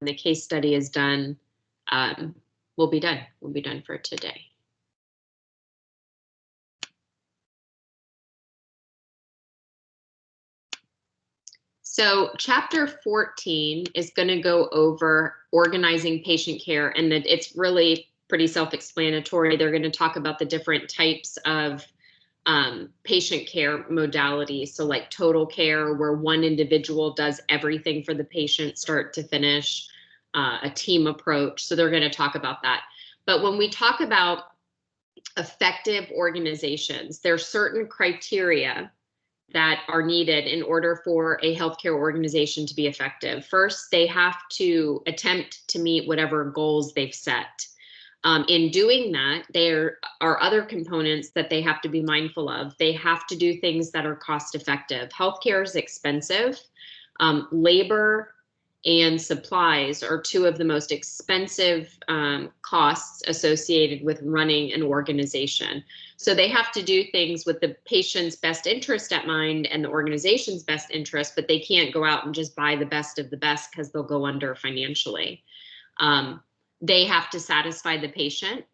the case study is done, we'll be done. We'll be done for today. So chapter 14 is going to go over organizing patient care, and that it's really pretty self-explanatory. They're going to talk about the different types of patient care modalities. So like total care, where one individual does everything for the patient start to finish, a team approach. So they're going to talk about that. But when we talk about effective organizations, there are certain criteria that are needed in order for a healthcare organization to be effective. First, they have to attempt to meet whatever goals they've set. In doing that, there are other components that they have to be mindful of. They have to do things that are cost effective. Healthcare is expensive. Labor and supplies are two of the most expensive costs associated with running an organization. So they have to do things with the patient's best interest at mind and the organization's best interest, but they can't go out and just buy the best of the best because they'll go under financially. They have to satisfy the patient.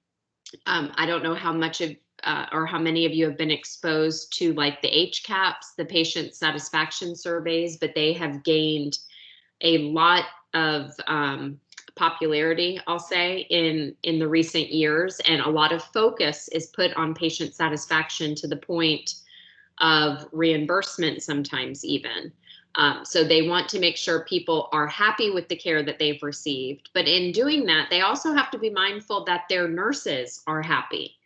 I don't know how much of or how many of you have been exposed to like the HCAHPS, the patient satisfaction surveys, but they have gained a lot of popularity, I'll say, in the recent years, and a lot of focus is put on patient satisfaction to the point of reimbursement sometimes even. So they want to make sure people are happy with the care that they've received. But in doing that, they also have to be mindful that their nurses are happy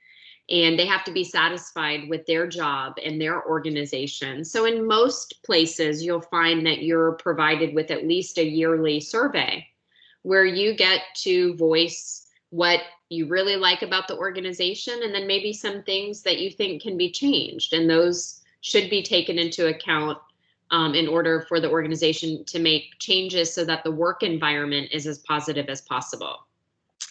and they have to be satisfied with their job and their organization. So in most places, you'll find that you're provided with at least a yearly survey where you get to voice what you really like about the organization and then maybe some things that you think can be changed. And those should be taken into account in order for the organization to make changes so that the work environment is as positive as possible.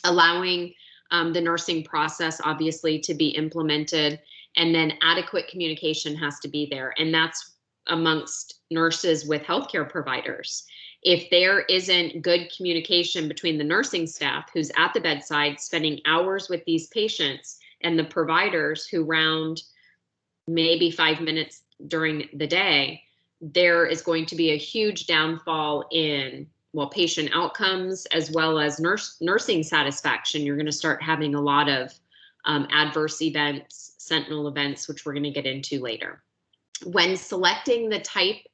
Allowing the nursing process obviously to be implemented, and then adequate communication has to be there. And that's amongst nurses with healthcare providers. If there isn't good communication between the nursing staff who's at the bedside spending hours with these patients and the providers who round maybe 5 minutes during the day, there is going to be a huge downfall in, well, patient outcomes as well as nursing satisfaction. You're going to start having a lot of adverse events, sentinel events, which we're going to get into later. When selecting the type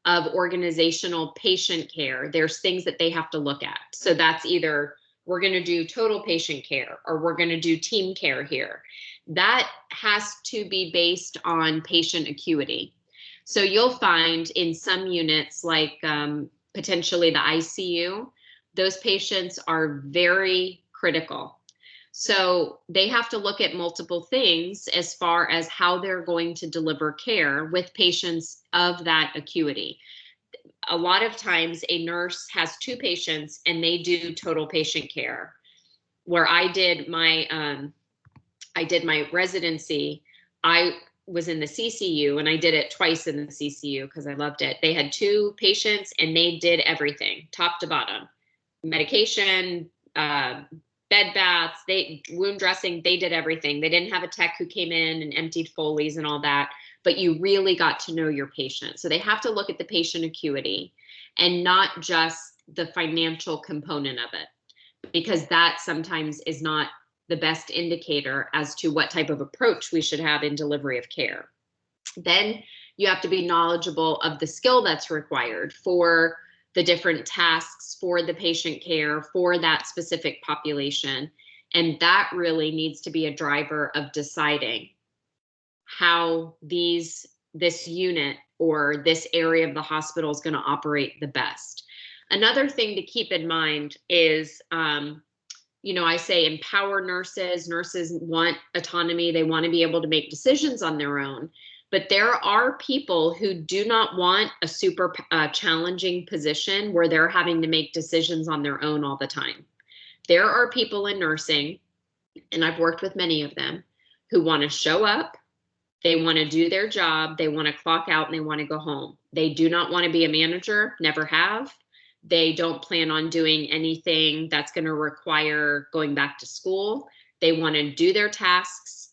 of organizational patient care, there's things that they have to look at. So that's either we're going to do total patient care or we're going to do team care here. That has to be based on patient acuity. So you'll find in some units like potentially the ICU, those patients are very critical. So they have to look at multiple things as far as how they're going to deliver care with patients of that acuity. A lot of times a nurse has two patients and they do total patient care. Where I did my residency, I was in the CCU and I did it twice in the CCU because I loved it. They had two patients and they did everything top to bottom, medication, bed baths, wound dressing, they did everything. They didn't have a tech who came in and emptied Foley's and all that, but you really got to know your patient. So they have to look at the patient acuity and not just the financial component of it, because that sometimes is not the best indicator as to what type of approach we should have in delivery of care. Then you have to be knowledgeable of the skill that's required for the different tasks for the patient care for that specific population. And that really needs to be a driver of deciding how this unit or this area of the hospital is going to operate the best. Another thing to keep in mind is, I say empower nurses. Nurses want autonomy. They want to be able to make decisions on their own. But there are people who do not want a super challenging position where they're having to make decisions on their own all the time. There are people in nursing, and I've worked with many of them, who want to show up, they want to do their job, they want to clock out, and they want to go home. They do not want to be a manager, never have. They don't plan on doing anything that's going to require going back to school. They want to do their tasks,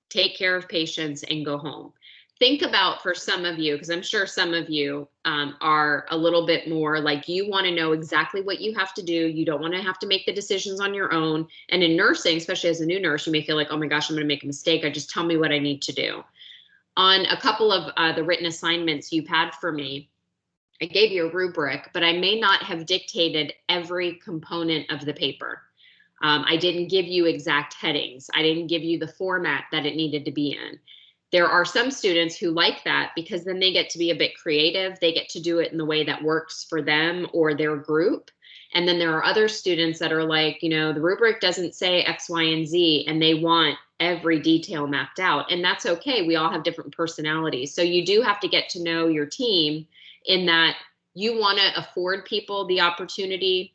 take care of patients, and go home. Think about, for some of you, because I'm sure some of you are a little bit more like, you want to know exactly what you have to do. You don't want to have to make the decisions on your own. And in nursing, especially as a new nurse, you may feel like, oh my gosh, I'm going to make a mistake. Just tell me what I need to do. On a couple of the written assignments you've had for me, I gave you a rubric, but I may not have dictated every component of the paper. I didn't give you exact headings. I didn't give you the format that it needed to be in. There are some students who like that because then they get to be a bit creative. They get to do it in the way that works for them or their group. And then there are other students that are like, the rubric doesn't say X, Y, and Z, and they want every detail mapped out. And that's okay. We all have different personalities. So you do have to get to know your team, in that you want to afford people the opportunity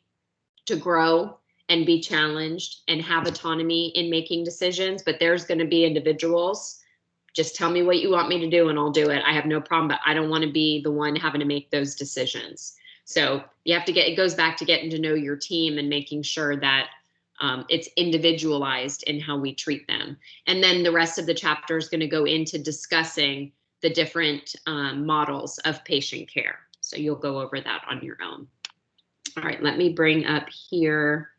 to grow and be challenged and have autonomy in making decisions. But there's going to be individuals, just tell me what you want me to do and I'll do it. I have no problem, but I don't want to be the one having to make those decisions. So you have to it goes back to getting to know your team and making sure that it's individualized in how we treat them. And then the rest of the chapter is going to go into discussing the different models of patient care. So you'll go over that on your own. All right, let me bring up here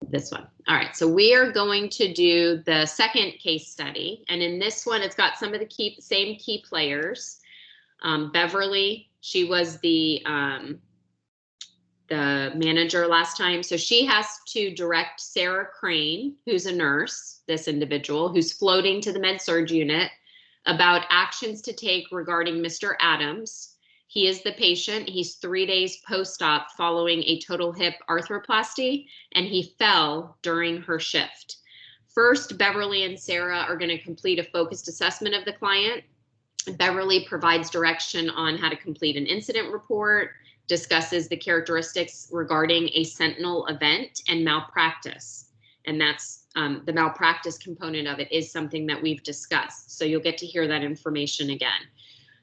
this one. All right, so we are going to do the second case study. And in this one, it's got some of the same key players. Beverly, she was the manager last time. So she has to direct Sarah Crane, who's a nurse, this individual, who's floating to the med-surg unit, about actions to take regarding Mr. Adams. He is the patient. He's 3 days post-op following a total hip arthroplasty, and he fell during her shift. First, Beverly and Sarah are going to complete a focused assessment of the client. Beverly provides direction on how to complete an incident report, discusses the characteristics regarding a sentinel event and malpractice. And that's the malpractice component of it is something that we've discussed. So you'll get to hear that information again.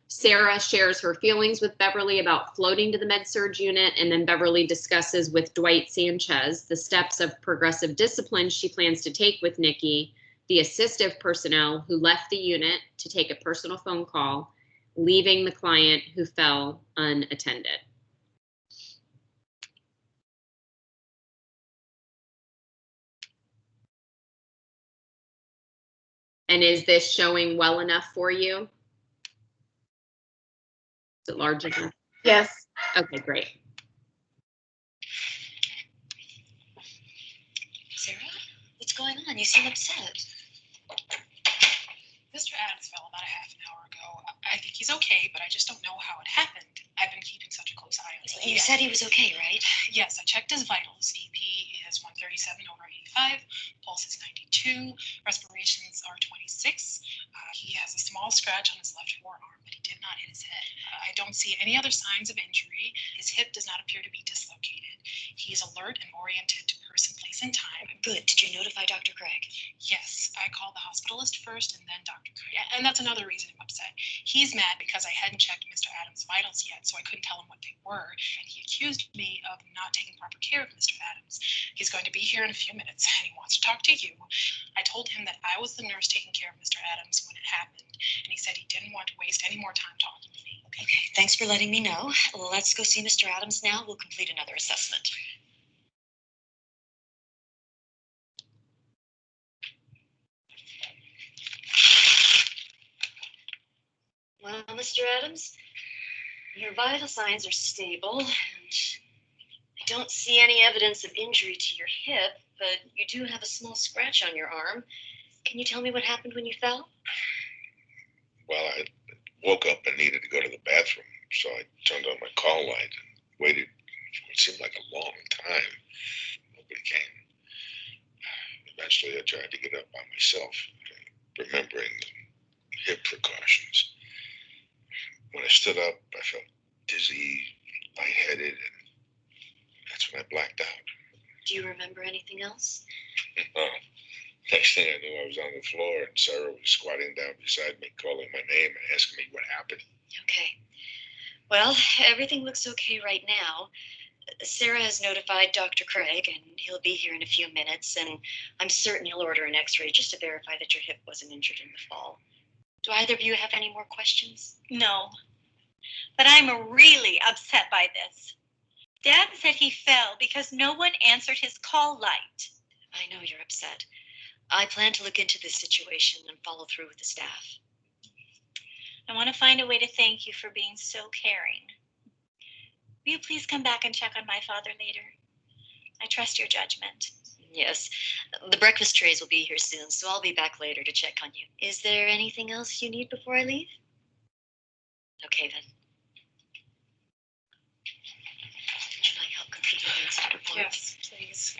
Sarah shares her feelings with Beverly about floating to the med-surg unit, and then Beverly discusses with Dwight Sanchez the steps of progressive discipline she plans to take with Nikki, the assistive personnel who left the unit to take a personal phone call, leaving the client who fell unattended. And is this showing well enough for you? Is it large enough? Yes. Okay, great. Sarah, what's going on? You seem upset. Mr. Adams fell about a half an hour ago. I think he's okay, but I just don't know how it happened. I've been keeping such a close eye on him. You said he was okay, right? Yes, I checked his vitals. EP is 137/85, pulse is 92, respirations are 26. He has a small scratch on his left forearm, but he did not hit his head. I don't see any other signs of injury. His hip does not appear to be dislocated. He is alert and oriented to person, place, and time. Good. Did you notify Dr. Craig? Yes, I called the hospitalist first and then Dr. Craig. And that's another reason I'm upset. He's mad because I hadn't checked Mr. Adams' vitals yet, so I couldn't tell him what they were. And he accused me of not taking proper care of Mr. Adams. He's going to be here in a few minutes and he wants to talk to you. I told him that I was the nurse taking care of Mr. Adams when it happened, and he said he didn't want to waste any more time talking to me. Okay, thanks for letting me know. Let's go see Mr. Adams now. We'll complete another assessment. Well, Mr. Adams, your vital signs are stable, and I don't see any evidence of injury to your hip, but you do have a small scratch on your arm. Can you tell me what happened when you fell? Well, I woke up and needed to go to the bathroom, so I turned on my call light and waited for what seemed like a long time. Nobody came. Eventually, I tried to get up by myself, remembering the hip precautions. When I stood up, I felt dizzy, lightheaded, and that's when I blacked out. Do you remember anything else? Next thing I knew, I was on the floor, and Sarah was squatting down beside me, calling my name and asking me what happened. Okay. Well, everything looks okay right now. Sarah has notified Dr. Craig, and he'll be here in a few minutes, and I'm certain he'll order an x-ray just to verify that your hip wasn't injured in the fall. Do either of you have any more questions? No, but I'm really upset by this. Dad said he fell because no one answered his call light. I know you're upset. I plan to look into this situation and follow through with the staff. I want to find a way to thank you for being so caring. Will you please come back and check on my father later? I trust your judgment. Yes, the breakfast trays will be here soon, so I'll be back later to check on you. Is there anything else you need before I leave? Okay, then. Should I help complete the incident report? Yes, please.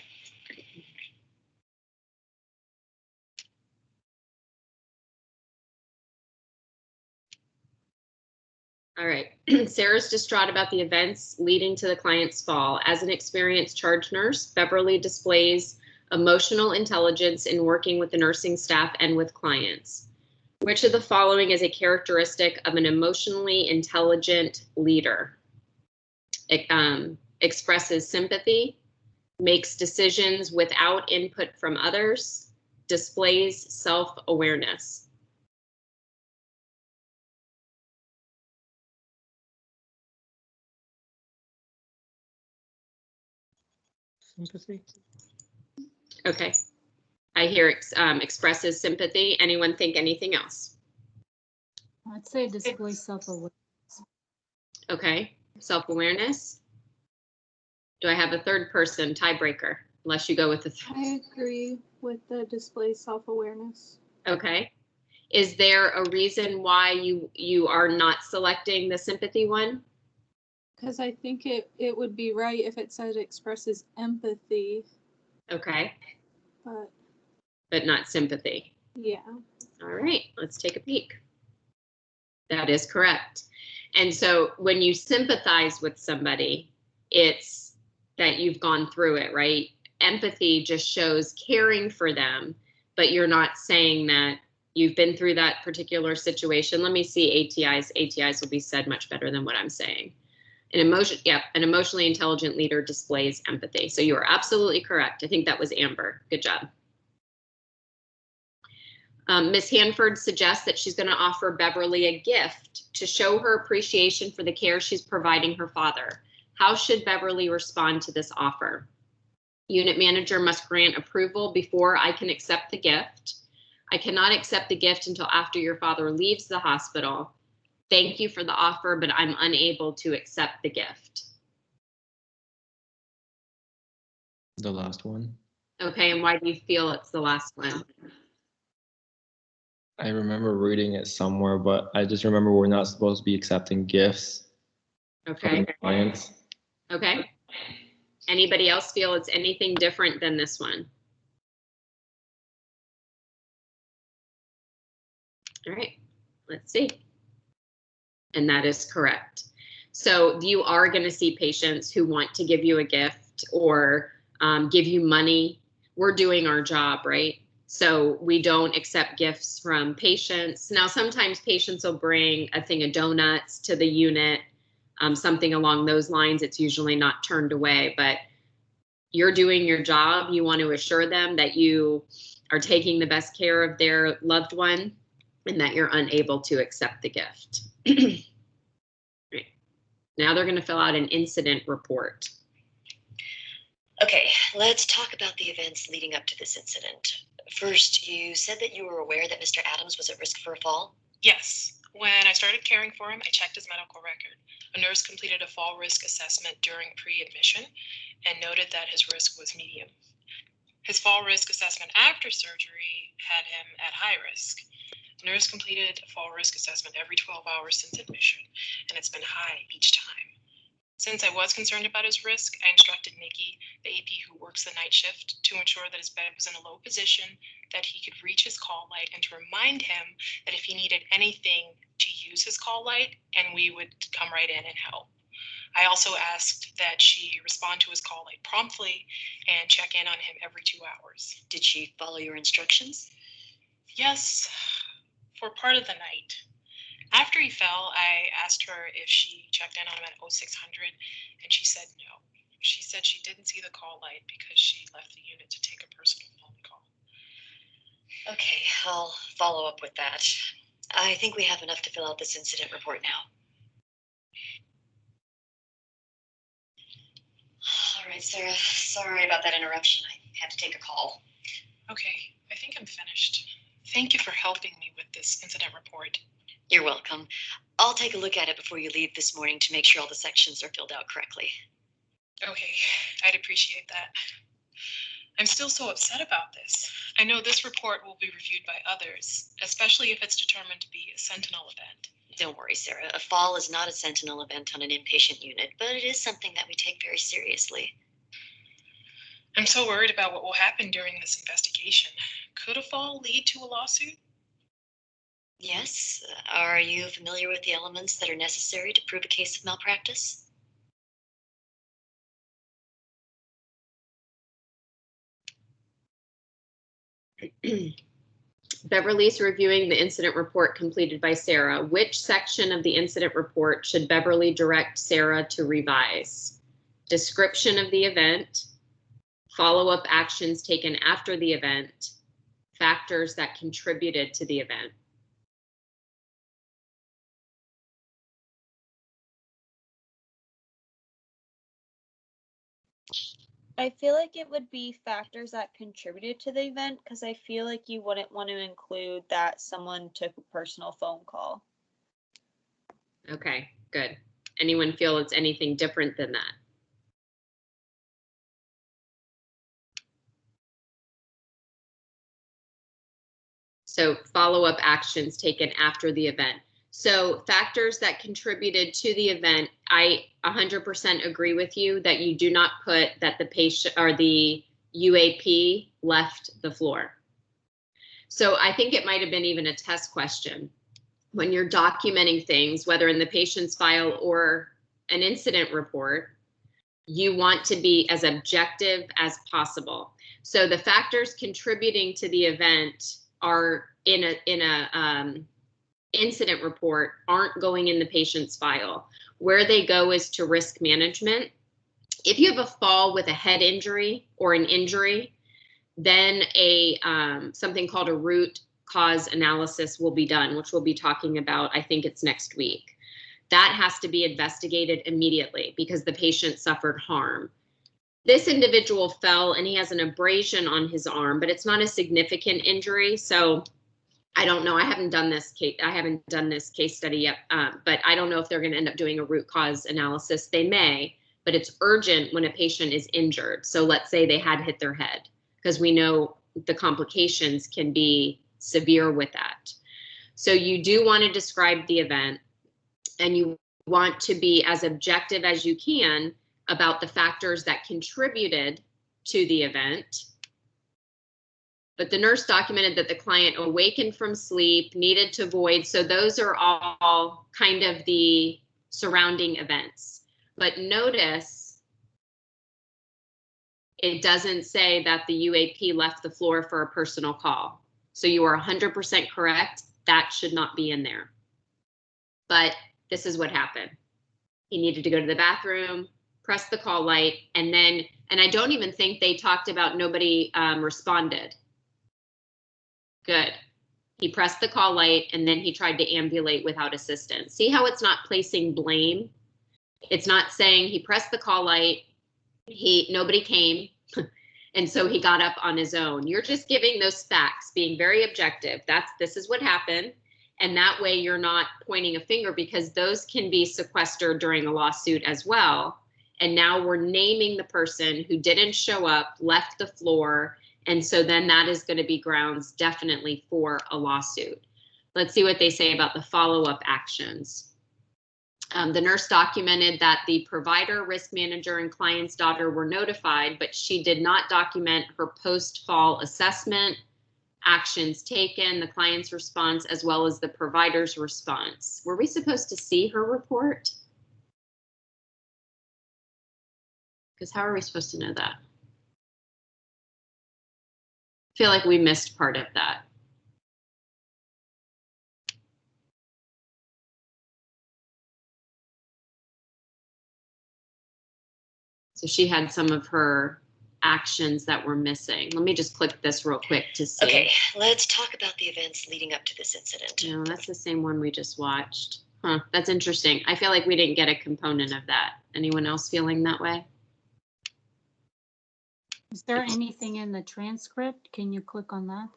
All right. Sarah's distraught about the events leading to the client's fall. As an experienced charge nurse, Beverly displays emotional intelligence in working with the nursing staff and with clients. Which of the following is a characteristic of an emotionally intelligent leader? It expresses sympathy, makes decisions without input from others, displays self-awareness. Sympathy. Okay. I hear expresses sympathy. Anyone think anything else? I'd say display self-awareness. Okay. Self-awareness. Do I have a third person tiebreaker? Unless you go with the I agree with the display self-awareness. Okay. Is there a reason why you are not selecting the sympathy one? Because I think it would be right if it said expresses empathy, Okay. but Not sympathy. yeah. All right, let's take a peek. That is correct. And so when you sympathize with somebody, it's that you've gone through it, right? Empathy just shows caring for them, but you're not saying that you've been through that particular situation. Let me see ATIs. ATIs will be said much better than what I'm saying. An emotionally intelligent leader displays empathy. So you are absolutely correct. I think that was Amber. Good job. Ms. Hanford suggests that she's going to offer Beverly a gift to show her appreciation for the care she's providing her father. How should Beverly respond to this offer? Unit manager must grant approval before I can accept the gift. I cannot accept the gift until after your father leaves the hospital. Thank you for the offer, but I'm unable to accept the gift. The last one. Okay, and why do you feel it's the last one? I remember reading it somewhere, but I just remember we're not supposed to be accepting gifts Okay. from clients. Okay. Anybody else feel it's anything different than this one? All right, let's see. And that is correct. So you are going to see patients who want to give you a gift or give you money. We're doing our job, right? So we don't accept gifts from patients. Now, sometimes patients will bring a thing of donuts to the unit, something along those lines. It's usually not turned away, but you're doing your job. You want to assure them that you are taking the best care of their loved one and that you're unable to accept the gift. Right. Now they're going to fill out an incident report. Okay, let's talk about the events leading up to this incident. First, you said that you were aware that Mr. Adams was at risk for a fall? Yes. When I started caring for him, I checked his medical record. A nurse completed a fall risk assessment during pre-admission and noted that his risk was medium. His fall risk assessment after surgery had him at high risk. The nurse completed a fall risk assessment every 12 hours since admission, and it's been high each time. Since I was concerned about his risk, I instructed Nikki, the AP who works the night shift, to ensure that his bed was in a low position, that he could reach his call light, and to remind him that if he needed anything to use his call light, and we would come right in and help. I also asked that she respond to his call light promptly and check in on him every 2 hours. Did she follow your instructions? Yes, for part of the night. After he fell, I asked her if she checked in on him at 0600, and she said no. She said she didn't see the call light because she left the unit to take a personal phone call. Okay, I'll follow up with that. I think we have enough to fill out this incident report now. All right, Sarah, sorry about that interruption. I had to take a call. Okay, I think I'm finished. Thank you for helping me with this incident report. You're welcome. I'll take a look at it before you leave this morning to make sure all the sections are filled out correctly. Okay, I'd appreciate that. I'm still so upset about this. I know this report will be reviewed by others, especially if it's determined to be a sentinel event. Don't worry, Sarah. A fall is not a sentinel event on an inpatient unit, but it is something that we take very seriously. I'm so worried about what will happen during this investigation. Could a fall lead to a lawsuit? Yes. Are you familiar with the elements that are necessary to prove a case of malpractice? Beverly's reviewing the incident report completed by Sarah. Which section of the incident report should Beverly direct Sarah to revise? Description of the event, follow-up actions taken after the event, factors that contributed to the event. I feel like it would be factors that contributed to the event because I feel like you wouldn't want to include that someone took a personal phone call. Okay, good. Anyone feel it's anything different than that? So follow-up actions taken after the event. So factors that contributed to the event, I 100% agree with you that you do not put that the patient or the UAP left the floor. So I think it might have been even a test question. When you're documenting things, whether in the patient's file or an incident report, you want to be as objective as possible. So the factors contributing to the event are in a incident report aren't going in the patient's file. Where they go is to risk management. If you have a fall with a head injury or an injury, then a something called a root cause analysis will be done, which we'll be talking about, I think it's next week. That has to be investigated immediately because the patient suffered harm. This individual fell and he has an abrasion on his arm, but it's not a significant injury. So I don't know. I haven't done this case study yet, but I don't know if they're going to end up doing a root cause analysis. They may, but it's urgent when a patient is injured. So let's say they had hit their head, because we know the complications can be severe with that. So you do want to describe the event, and you want to be as objective as you can about the factors that contributed to the event. But the nurse documented that the client awakened from sleep, needed to void. So those are all kind of the surrounding events. But notice it doesn't say that the UAP left the floor for a personal call. So you are 100% correct. That should not be in there. But this is what happened. He needed to go to the bathroom, press the call light, and I don't even think they talked about nobody responded. Good. He pressed the call light and then he tried to ambulate without assistance. See how it's not placing blame? It's not saying he pressed the call light, nobody came, and so he got up on his own. You're just giving those facts, being very objective. This is what happened. And that way you're not pointing a finger, because those can be sequestered during a lawsuit as well. And now we're naming the person who didn't show up, left the floor. And so then that is going to be grounds definitely for a lawsuit. Let's see what they say about the follow-up actions. The nurse documented that the provider, risk manager, and client's daughter were notified, but she did not document her post-fall assessment, actions taken, the client's response, as well as the provider's response. Were we supposed to see her report? Because how are we supposed to know that? I feel like we missed part of that. So she had some of her actions that were missing. Let me just click this real quick to see. Okay, let's talk about the events leading up to this incident. No, that's the same one we just watched. Huh, that's interesting. I feel like we didn't get a component of that. Anyone else feeling that way? Is there anything in the transcript? Can you click on that?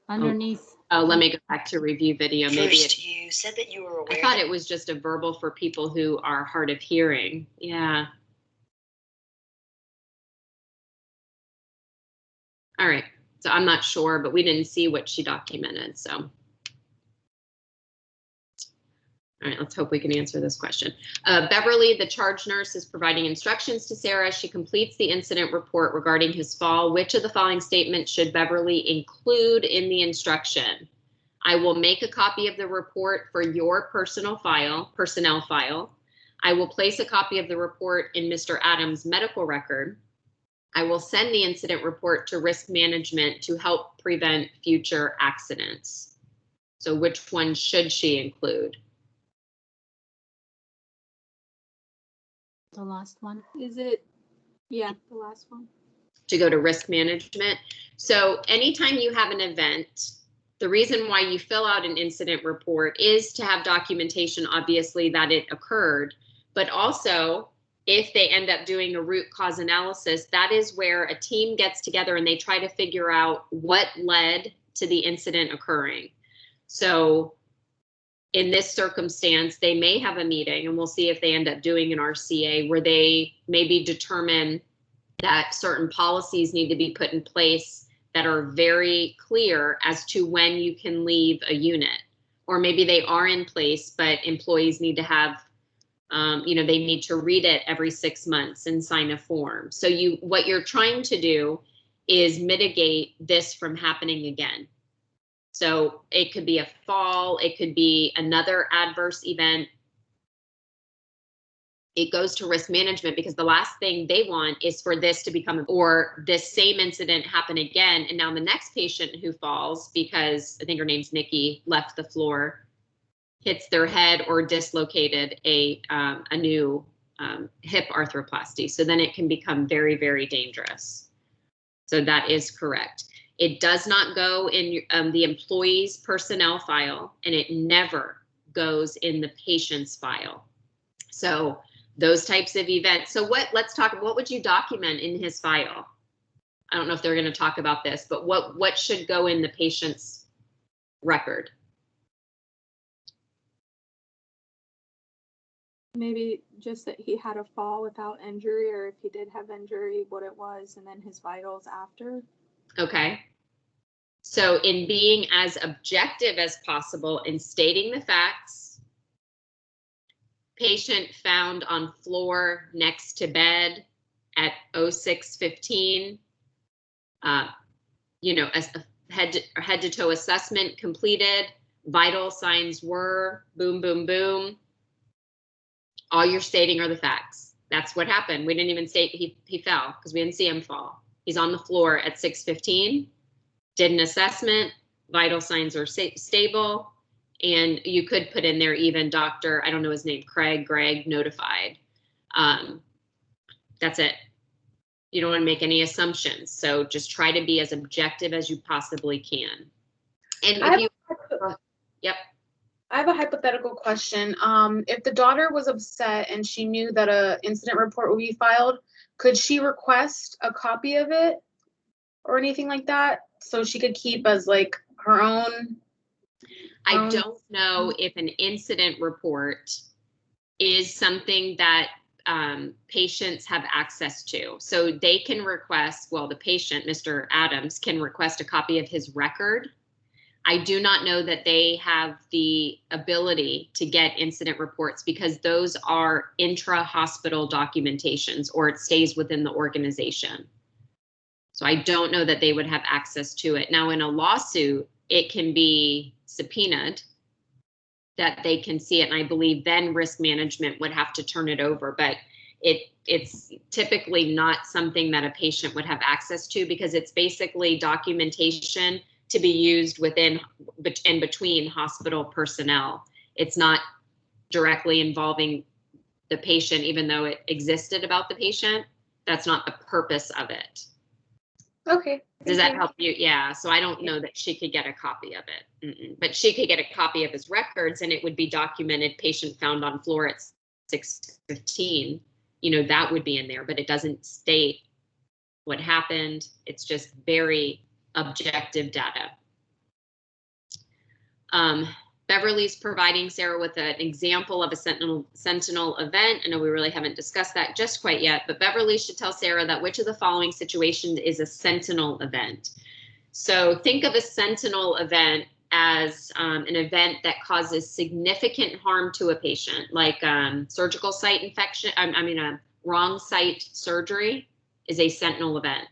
Underneath. Oh, let me go back to review video. Maybe First, you said that you were aware. I thought it was just a verbal for people who are hard of hearing. Yeah. All right. So I'm not sure, but we didn't see what she documented. So. All right, let's hope we can answer this question. Beverly, the charge nurse, is providing instructions to Sarah. She completes the incident report regarding his fall. Which of the following statements should Beverly include in the instruction? I will make a copy of the report for your personnel file. I will place a copy of the report in Mr. Adams' medical record. I will send the incident report to risk management to help prevent future accidents. So which one should she include? The last one. Is it? Yeah, the last one. To go to risk management. So anytime you have an event, the reason why you fill out an incident report is to have documentation, obviously, that it occurred, but also if they end up doing a root cause analysis, that is where a team gets together and they try to figure out what led to the incident occurring. So in this circumstance, they may have a meeting, and we'll see if they end up doing an RCA, where they maybe determine that certain policies need to be put in place that are very clear as to when you can leave a unit. Or maybe they are in place, but employees need to have, they need to read it every 6 months and sign a form. So what you're trying to do is mitigate this from happening again. So it could be a fall, it could be another adverse event. It goes to risk management because the last thing they want is for this to become, or this same incident happen again. And now the next patient who falls, because I think her name's Nikki, left the floor, hits their head or dislocated a new hip arthroplasty. So then it can become very, very dangerous. So that is correct. It does not go in the employee's personnel file, and it never goes in the patient's file. So those types of events. So let's talk, what would you document in his file? I don't know if they're going to talk about this, but what should go in the patient's record? Maybe just that he had a fall without injury, or if he did have injury, what it was, and then his vitals after. Okay. So in being as objective as possible in stating the facts, patient found on floor next to bed at 06:15, a head to toe assessment completed, vital signs were boom, boom, boom. All you're stating are the facts. That's what happened. We didn't even state he fell because we didn't see him fall. He's on the floor at 6:15, did an assessment, vital signs are stable, and you could put in there even Dr., I don't know his name, Greg notified. That's it. You don't want to make any assumptions. So just try to be as objective as you possibly can. And yep. I have a hypothetical question. If the daughter was upset and she knew that an incident report would be filed, could she request a copy of it or anything like that so she could keep as like her own? I don't know if an incident report is something that patients have access to. So they can request, well, the patient, Mr. Adams, can request a copy of his record. I do not know that they have the ability to get incident reports because those are intra-hospital documentations, or it stays within the organization. So I don't know that they would have access to it. Now in a lawsuit, it can be subpoenaed that they can see it. And I believe then risk management would have to turn it over, but it's typically not something that a patient would have access to because it's basically documentation to be used within and between hospital personnel. It's not directly involving the patient, even though it existed about the patient. That's not the purpose of it. Okay. Does thank that you. help you? Yeah, so I don't know that she could get a copy of it. But she could get a copy of his records, and it would be documented, patient found on floor at 6:15. You know, that would be in there, but it doesn't state what happened. It's just very objective data. Beverly's providing Sarah with an example of a sentinel event. I know we really haven't discussed that just quite yet, but Beverly should tell Sarah that which of the following situations is a sentinel event. So think of a sentinel event as an event that causes significant harm to a patient, like surgical site infection, wrong site surgery is a sentinel event.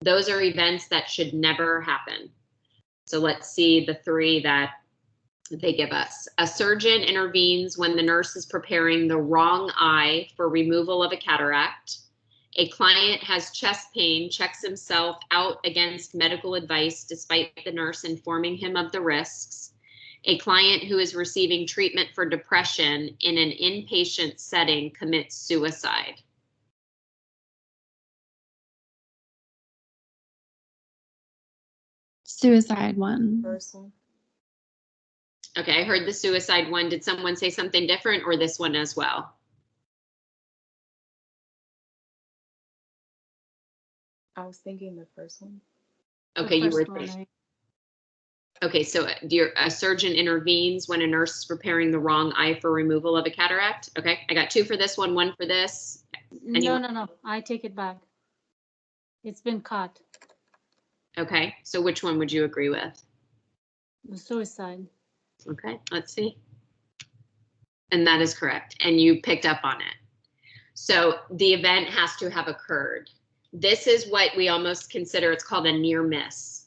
Those are events that should never happen. So let's see the three that they give us. A surgeon intervenes when the nurse is preparing the wrong eye for removal of a cataract. A client has chest pain, checks himself out against medical advice despite the nurse informing him of the risks. A client who is receiving treatment for depression in an inpatient setting commits suicide. Suicide one. First one. Okay, I heard the suicide one. Did someone say something different, or this one as well? I was thinking the first one. Okay, you were. One, Okay, so a surgeon intervenes when a nurse is preparing the wrong eye for removal of a cataract. Okay, I got two for this one for this. No, I take it back. It's been cut. Okay, so which one would you agree with? The suicide. Okay, let's see. And that is correct, and you picked up on it. So the event has to have occurred. This is what we almost consider, it's called a near miss.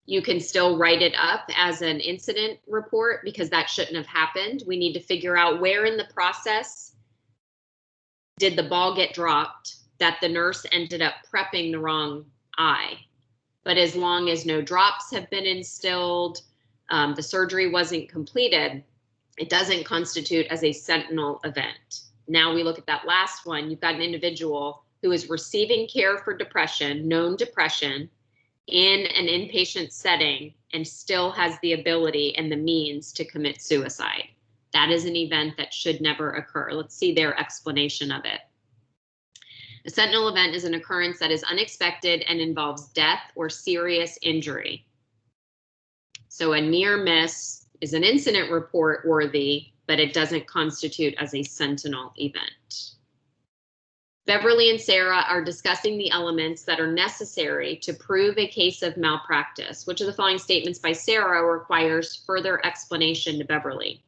You can still write it up as an incident report because that shouldn't have happened. We need to figure out where in the process did the ball get dropped that the nurse ended up prepping the wrong eye. But as long as no drops have been instilled, the surgery wasn't completed, it doesn't constitute as a sentinel event. Now we look at that last one. You've got an individual who is receiving care for depression, known depression, in an inpatient setting and still has the ability and the means to commit suicide. That is an event that should never occur. Let's see their explanation of it. A sentinel event is an occurrence that is unexpected and involves death or serious injury. So a near miss is an incident report worthy, but it doesn't constitute as a sentinel event. Beverly and Sarah are discussing the elements that are necessary to prove a case of malpractice. Which of the following statements by Sarah requires further explanation to Beverly?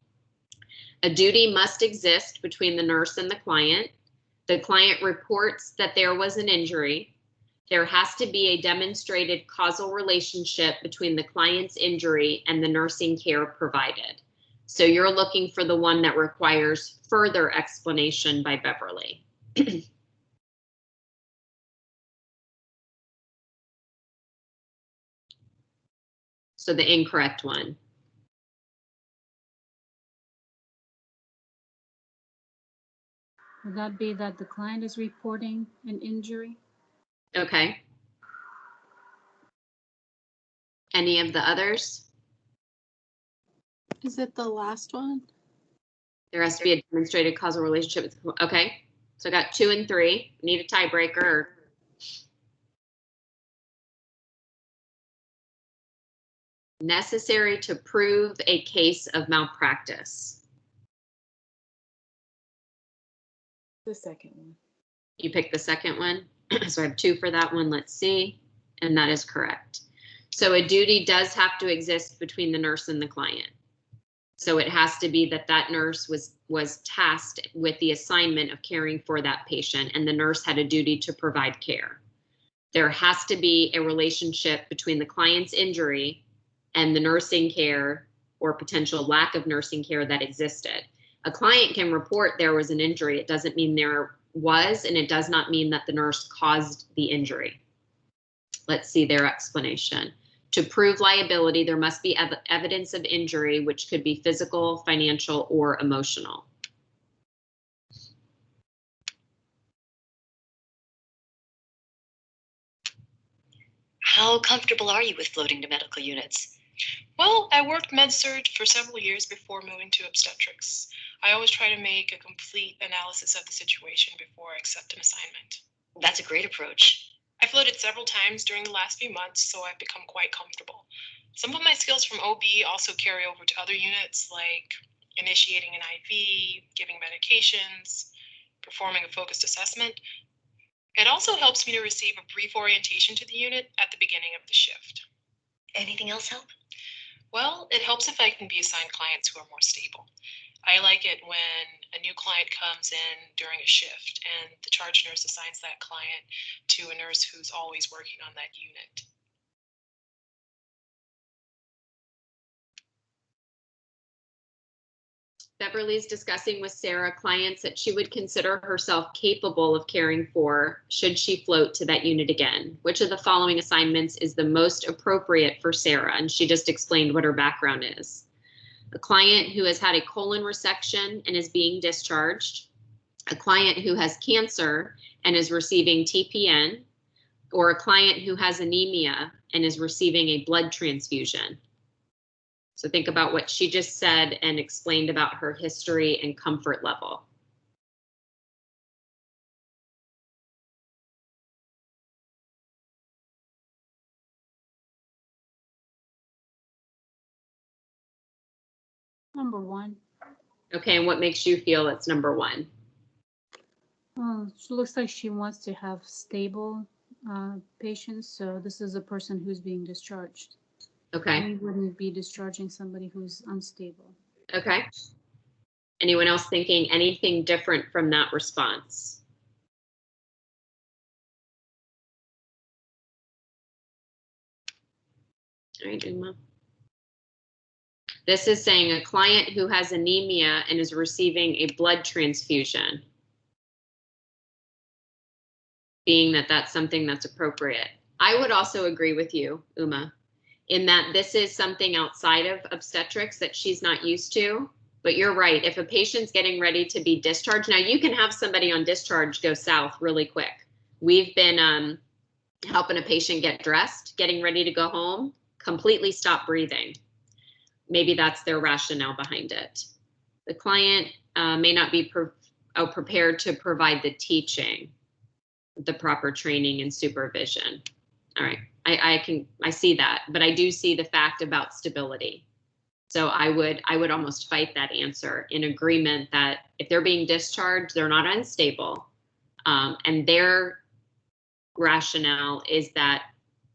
A duty must exist between the nurse and the client. The client reports that there was an injury. There has to be a demonstrated causal relationship between the client's injury and the nursing care provided. So you're looking for the one that requires further explanation by Beverly. So the incorrect one. Would that be that the client is reporting an injury? Okay. Any of the others? Is it the last one? There has to be a demonstrated causal relationship. Okay, so I got 2 and 3. Need a tiebreaker. Necessary to prove a case of malpractice. The second one. You picked the second one. So I have 2 for that one. Let's see. And that is correct. So a duty does have to exist between the nurse and the client. So it has to be that that nurse was tasked with the assignment of caring for that patient, and the nurse had a duty to provide care. There has to be a relationship between the client's injury and the nursing care or potential lack of nursing care that existed. A client can report there was an injury. It doesn't mean there was, and it does not mean that the nurse caused the injury. Let's see their explanation. To prove liability, there must be evidence of injury, which could be physical, financial, or emotional. How comfortable are you with floating to medical units? Well, I worked med-surg for several years before moving to obstetrics. I always try to make a complete analysis of the situation before I accept an assignment. That's a great approach. I floated several times during the last few months, so I've become quite comfortable. Some of my skills from OB also carry over to other units, like initiating an IV, giving medications, performing a focused assessment. It also helps me to receive a brief orientation to the unit at the beginning of the shift. Anything else help? Well, it helps if I can be assigned clients who are more stable. I like it when a new client comes in during a shift and the charge nurse assigns that client to a nurse who's always working on that unit. Beverly's discussing with Sarah clients that she would consider herself capable of caring for should she float to that unit again. Which of the following assignments is the most appropriate for Sarah? And she just explained what her background is. A client who has had a colon resection and is being discharged, a client who has cancer and is receiving TPN, or a client who has anemia and is receiving a blood transfusion. So think about what she just said and explained about her history and comfort level. Number one. Okay, and what makes you feel it's number one? She looks like she wants to have stable patients, so this is a person who's being discharged. Okay. We wouldn't be discharging somebody who's unstable. Okay. Anyone else thinking anything different from that response? All right, Uma. This is saying a client who has anemia and is receiving a blood transfusion. Being that that's something that's appropriate. I would also agree with you, Uma, in that this is something outside of obstetrics that she's not used to. But you're right, if a patient's getting ready to be discharged, now you can have somebody on discharge go south really quick. We've been helping a patient get dressed, getting ready to go home, completely stop breathing. Maybe that's their rationale behind it. The client may not be prepared to provide the teaching, the proper training and supervision. All right, I see that, but I do see the fact about stability. So I would almost fight that answer in agreement that if they're being discharged, they're not unstable. And their rationale is that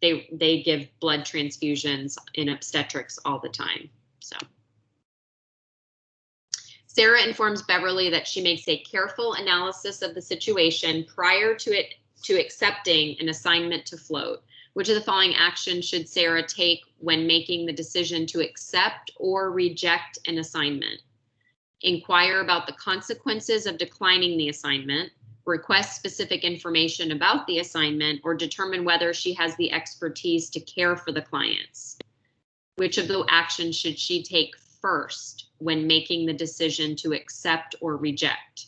they give blood transfusions in obstetrics all the time. So Sarah informs Beverly that she makes a careful analysis of the situation prior to accepting an assignment to float. Which of the following actions should Sarah take when making the decision to accept or reject an assignment? Inquire about the consequences of declining the assignment, request specific information about the assignment, or determine whether she has the expertise to care for the clients. Which of the actions should she take first when making the decision to accept or reject?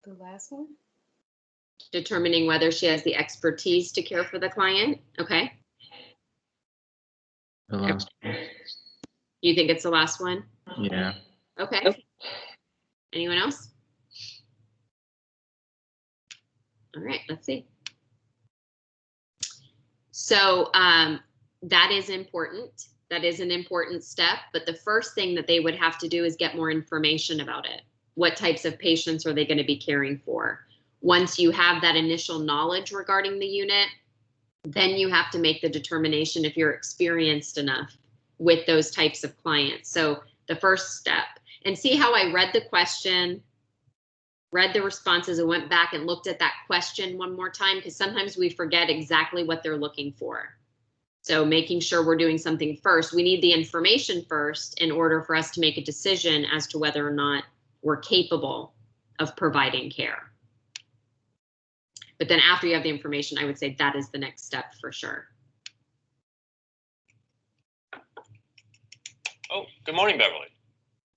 The last one? Determining whether she has the expertise to care for the client. Okay. The last one. You think it's the last one? Yeah. Okay. Anyone else? All right, let's see. So that is important. That is an important step, but the first thing that they would have to do is get more information about it. What types of patients are they going to be caring for? Once you have that initial knowledge regarding the unit, then you have to make the determination if you're experienced enough with those types of clients. So the first step, and see how I read the question, read the responses, and went back and looked at that question one more time, because sometimes we forget exactly what they're looking for. So making sure we're doing something first, we need the information first in order for us to make a decision as to whether or not we're capable of providing care. But then after you have the information, I would say that is the next step for sure. Oh, good morning, Beverly.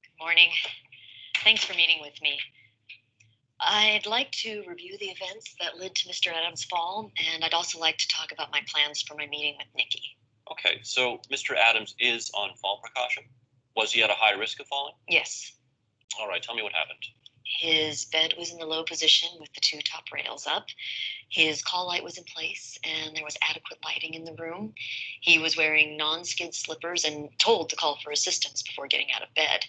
Good morning. Thanks for meeting with me. I'd like to review the events that led to Mr. Adams' fall, and I'd also like to talk about my plans for my meeting with Nikki. Okay, so Mr. Adams is on fall precaution. Was he at a high risk of falling? Yes. All right, tell me what happened. His bed was in the low position with the 2 top rails up. His call light was in place and there was adequate lighting in the room. He was wearing non-skid slippers and told to call for assistance before getting out of bed.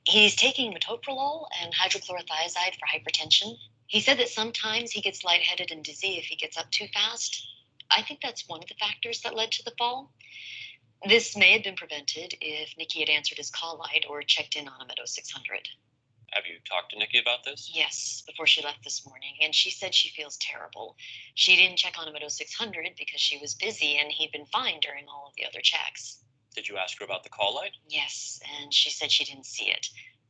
He's taking metoprolol and hydrochlorothiazide for hypertension. He said that sometimes he gets lightheaded and dizzy if he gets up too fast. I think that's one of the factors that led to the fall. This may have been prevented if Nikki had answered his call light or checked in on him at 0600. Have you talked to Nikki about this? Yes, before she left this morning, and she said she feels terrible. She didn't check on him at 0600 because she was busy and he'd been fine during all of the other checks. Did you ask her about the call light? Yes, and she said she didn't see it.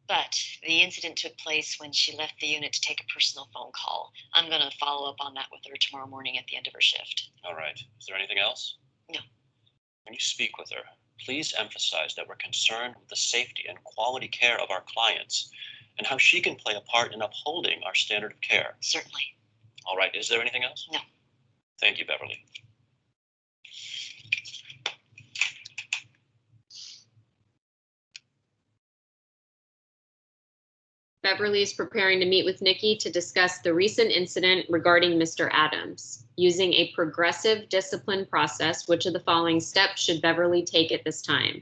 But the incident took place when she left the unit to take a personal phone call. I'm going to follow up on that with her tomorrow morning at the end of her shift. All right. Is there anything else? No. When you speak with her, please emphasize that we're concerned with the safety and quality care of our clients and how she can play a part in upholding our standard of care. Certainly. All right. Is there anything else? No. Thank you, Beverly. Beverly is preparing to meet with Nikki to discuss the recent incident regarding Mr. Adams. Using a progressive discipline process, which of the following steps should Beverly take at this time?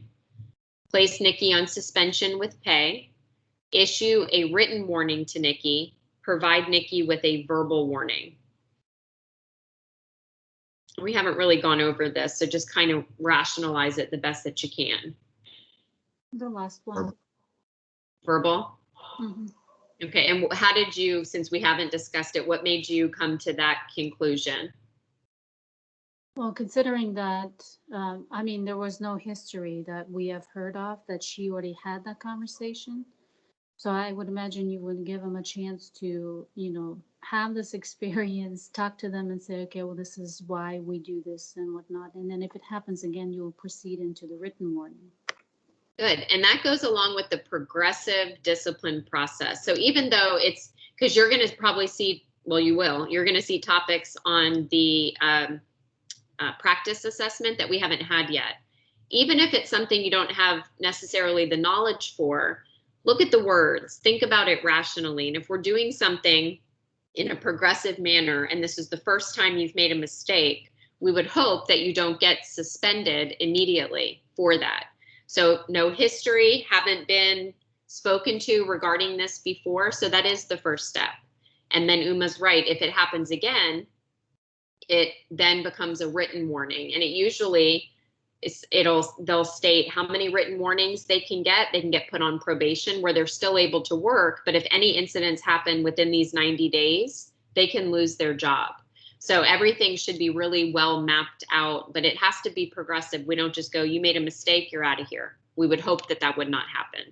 Place Nikki on suspension with pay, issue a written warning to Nikki, provide Nikki with a verbal warning. We haven't really gone over this, so just kind of rationalize it the best that you can. The last one. Verbal? Mhm. Okay, and how did you, since we haven't discussed it, what made you come to that conclusion? Well, considering that, I mean, there was no history that we have heard of that she already had that conversation. So I would imagine you would give them a chance to, you know, have this experience, talk to them and say, okay, well, this is why we do this and whatnot. And then if it happens again, you'll proceed into the written warning. Good, and that goes along with the progressive discipline process. So even though it's, because you're going to probably see, well, you will, you're going to see topics on the practice assessment that we haven't had yet. Even if it's something you don't have necessarily the knowledge for, look at the words, think about it rationally. And if we're doing something in a progressive manner, and this is the first time you've made a mistake, we would hope that you don't get suspended immediately for that. So no history, haven't been spoken to regarding this before. So that is the first step. And then Uma's right, if it happens again, it then becomes a written warning. And it usually they'll state how many written warnings they can get. They can get put on probation where they're still able to work. But if any incidents happen within these 90 days, they can lose their job. So everything should be really well mapped out, but it has to be progressive. We don't just go, you made a mistake, you're out of here. We would hope that that would not happen.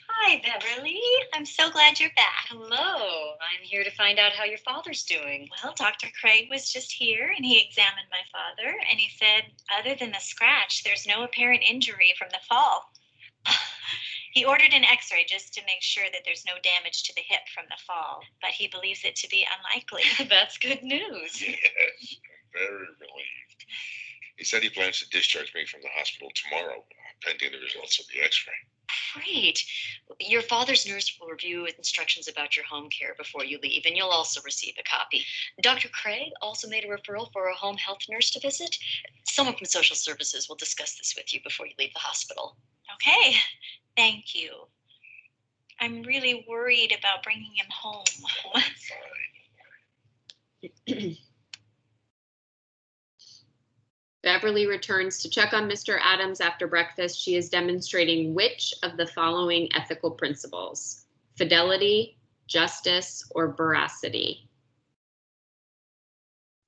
Hi, Beverly. I'm so glad you're back. Hello. I'm here to find out how your father's doing. Well, Dr. Craig was just here and he examined my father and he said, other than the scratch, there's no apparent injury from the fall. He ordered an x-ray just to make sure that there's no damage to the hip from the fall, but he believes it to be unlikely. That's good news. Yes, I'm very relieved. He said he plans to discharge me from the hospital tomorrow, pending the results of the x-ray. Great. Your father's nurse will review instructions about your home care before you leave, and you'll also receive a copy. Dr. Craig also made a referral for a home health nurse to visit. Someone from social services will discuss this with you before you leave the hospital. Okay, thank you. I'm really worried about bringing him home. Beverly returns to check on Mr. Adams after breakfast. She is demonstrating which of the following ethical principles: fidelity, justice, or veracity?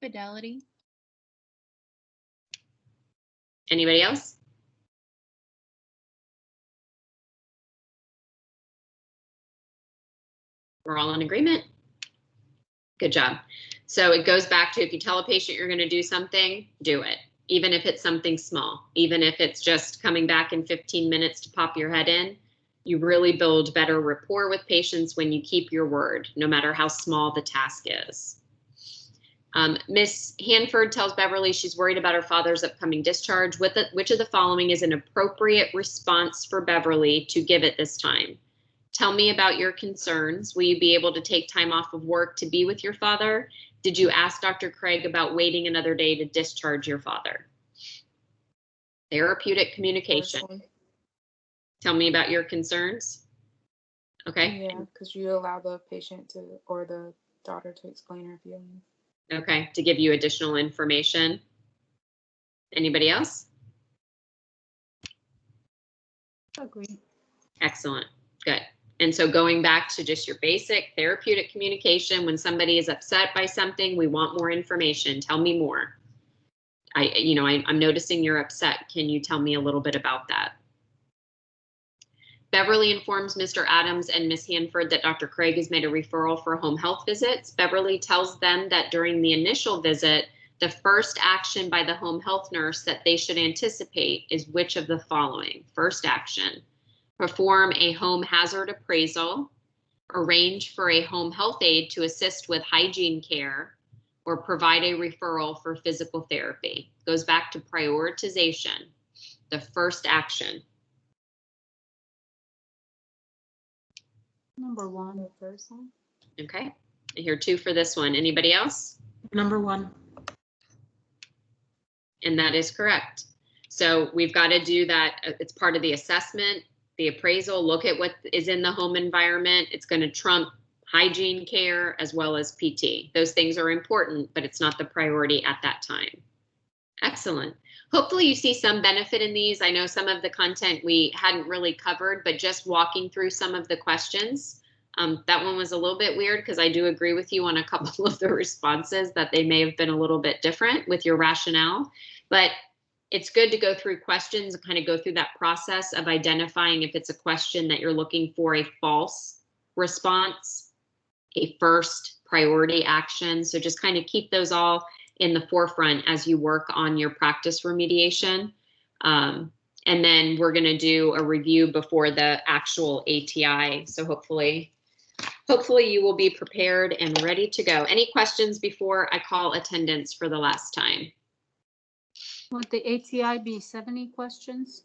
Fidelity. Anybody else? We're all in agreement. Good job. So it goes back to, if you tell a patient you're going to do something, do it. Even if it's something small, even if it's just coming back in 15 minutes to pop your head in, you really build better rapport with patients when you keep your word, no matter how small the task is. Miss Hanford tells Beverly she's worried about her father's upcoming discharge. Which of the following is an appropriate response for Beverly to give at this time? Tell me about your concerns. Will you be able to take time off of work to be with your father? Did you ask Dr. Craig about waiting another day to discharge your father? Therapeutic communication. Tell me about your concerns. Okay. Yeah, because you allow the patient to, or the daughter to explain her feelings. Okay, to give you additional information. Anybody else? Agree. Excellent, good. And so going back to just your basic therapeutic communication, when somebody is upset by something, we want more information. Tell me more. I'm noticing you're upset. Can you tell me a little bit about that? Beverly informs Mr. Adams and Ms. Hanford that Dr. Craig has made a referral for home health visits. Beverly tells them that during the initial visit, the first action by the home health nurse that they should anticipate is which of the following? First action, perform a home hazard appraisal, arrange for a home health aide to assist with hygiene care, or provide a referral for physical therapy. Goes back to prioritization, the first action. Number one. The first one. Okay, I hear 2 for this one. Anybody else? Number 1. And that is correct. So we've got to do that. It's part of the assessment, the appraisal, look at what is in the home environment. It's going to trump hygiene care as well as PT. Those things are important, but it's not the priority at that time. Excellent. Hopefully you see some benefit in these. I know some of the content we hadn't really covered, but just walking through some of the questions. That one was a little bit weird because I do agree with you on a couple of the responses that they may have been a little bit different with your rationale, but it's good to go through questions and kind of go through that process of identifying if it's a question that you're looking for a false response, a first priority action. So just kind of keep those all in the forefront as you work on your practice remediation. And then we're going to do a review before the actual ATI. So hopefully you will be prepared and ready to go. Any questions before I call attendance for the last time? Would the ATI be 70 questions?